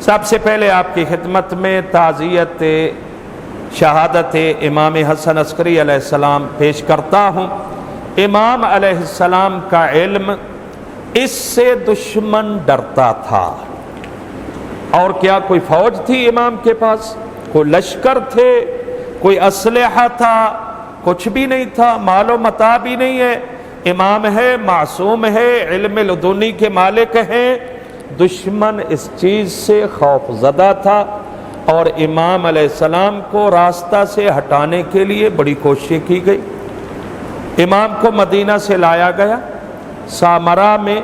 سب سے پہلے آپ کی خدمت میں تعزیت شہادت امام حسن عسکری علیہ السلام پیش کرتا ہوں۔ امام علیہ السلام کا علم، اس سے دشمن ڈرتا تھا۔ اور کیا کوئی فوج تھی امام کے پاس؟ کوئی لشکر تھے؟ کوئی اسلحہ تھا؟ کچھ بھی نہیں تھا، مال و متاع بھی نہیں ہے۔ امام ہے، معصوم ہے، علم لدنی کے مالک ہیں۔ دشمن اس چیز سے خوف زدہ تھا اور امام علیہ السلام کو راستہ سے ہٹانے کے لیے بڑی کوشش کی گئی۔ امام کو مدینہ سے لایا گیا سامرا میں۔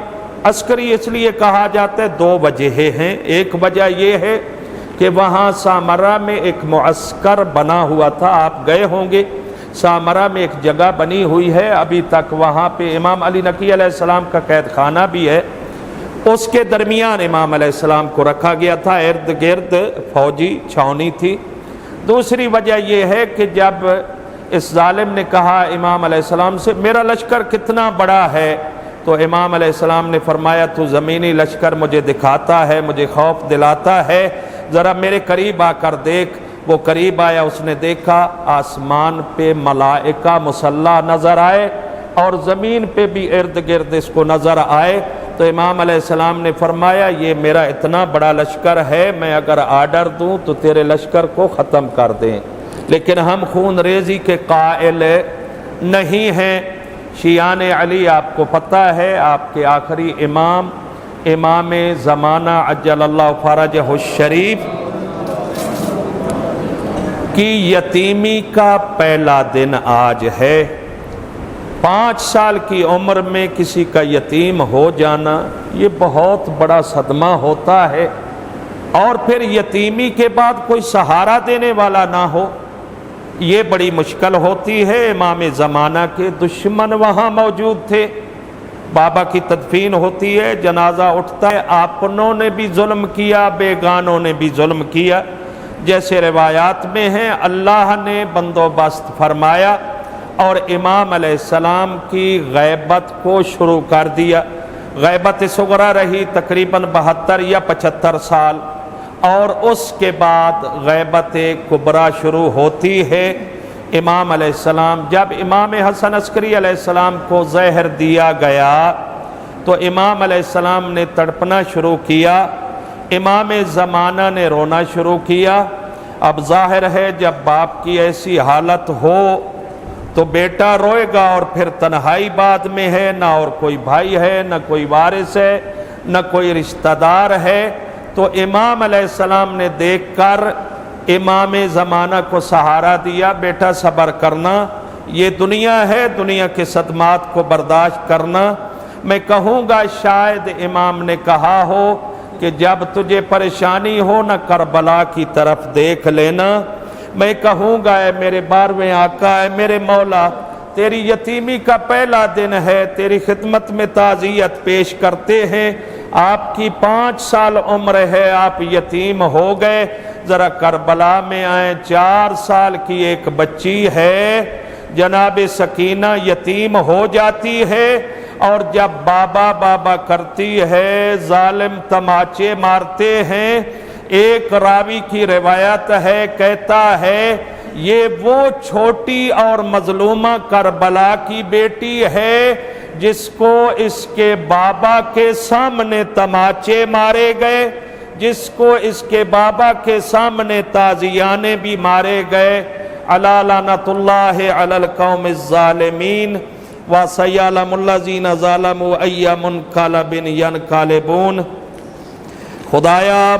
عسکری اس لیے کہا جاتا ہے، دو وجہ ہیں۔ ایک وجہ یہ ہے کہ وہاں سامرا میں ایک معسکر بنا ہوا تھا، آپ گئے ہوں گے۔ سامرا میں ایک جگہ بنی ہوئی ہے، ابھی تک وہاں پہ امام علی نقی علیہ السلام کا قید خانہ بھی ہے۔ اس کے درمیان امام علیہ السلام کو رکھا گیا تھا، ارد گرد فوجی چھاؤنی تھی۔ دوسری وجہ یہ ہے کہ جب اس ظالم نے کہا امام علیہ السلام سے میرا لشکر کتنا بڑا ہے، تو امام علیہ السلام نے فرمایا تو زمینی لشکر مجھے دکھاتا ہے، مجھے خوف دلاتا ہے، ذرا میرے قریب آ کر دیکھ۔ وہ قریب آیا، اس نے دیکھا آسمان پہ ملائکہ مسلح نظر آئے اور زمین پہ بھی ارد گرد اس کو نظر آئے۔ تو امام علیہ السلام نے فرمایا یہ میرا اتنا بڑا لشکر ہے، میں اگر آرڈر دوں تو تیرے لشکر کو ختم کر دیں، لیکن ہم خون ریزی کے قائل نہیں ہیں۔ شیعان علی آپ کو پتہ ہے، آپ کے آخری امام، امام زمانہ عجل اللہ فرجہ الشریف کی یتیمی کا پہلا دن آج ہے۔ 5 سال کی عمر میں کسی کا یتیم ہو جانا یہ بہت بڑا صدمہ ہوتا ہے، اور پھر یتیمی کے بعد کوئی سہارا دینے والا نہ ہو، یہ بڑی مشکل ہوتی ہے۔ امام زمانہ کے دشمن وہاں موجود تھے، بابا کی تدفین ہوتی ہے، جنازہ اٹھتا ہے، اپنوں نے بھی ظلم کیا، بیگانوں نے بھی ظلم کیا، جیسے روایات میں ہیں۔ اللہ نے بندوبست فرمایا اور امام علیہ السلام کی غیبت کو شروع کر دیا۔ غیبت صغرا رہی تقریباً 72 یا 75 سال، اور اس کے بعد غیبت کبریٰ شروع ہوتی ہے۔ امام علیہ السلام، جب امام حسن عسکری علیہ السلام کو زہر دیا گیا تو امام علیہ السلام نے تڑپنا شروع کیا، امام زمانہ نے رونا شروع کیا۔ اب ظاہر ہے جب باپ کی ایسی حالت ہو تو بیٹا روئے گا، اور پھر تنہائی بعد میں ہے، نہ اور کوئی بھائی ہے، نہ کوئی وارث ہے، نہ کوئی رشتہ دار ہے۔ تو امام علیہ السلام نے دیکھ کر امام زمانہ کو سہارا دیا، بیٹا صبر کرنا، یہ دنیا ہے، دنیا کے صدمات کو برداشت کرنا۔ میں کہوں گا شاید امام نے کہا ہو کہ جب تجھے پریشانی ہو نہ کربلا کی طرف دیکھ لینا۔ میں کہوں گا اے میرے 12ویں آقا، اے میرے مولا، تیری یتیمی کا پہلا دن ہے، تیری خدمت میں تعزیت پیش کرتے ہیں۔ آپ کی 5 سال عمر ہے، آپ یتیم ہو گئے، ذرا کربلا میں آئیں۔ 4 سال کی ایک بچی ہے جناب سکینہ، یتیم ہو جاتی ہے، اور جب بابا بابا کرتی ہے ظالم تماچے مارتے ہیں۔ ایک راوی کی روایت ہے، کہتا ہے یہ وہ چھوٹی اور مظلومہ کربلا کی بیٹی ہے جس کو اس کے بابا کے سامنے تماچے مارے گئے، جس کو اس کے بابا کے سامنے تازیانے بھی مارے گئے۔ علی لعنۃ اللہ علی القوم الظالمین وسیعلم الذین ظلموا ای منقلب ینقلبون۔ خدایا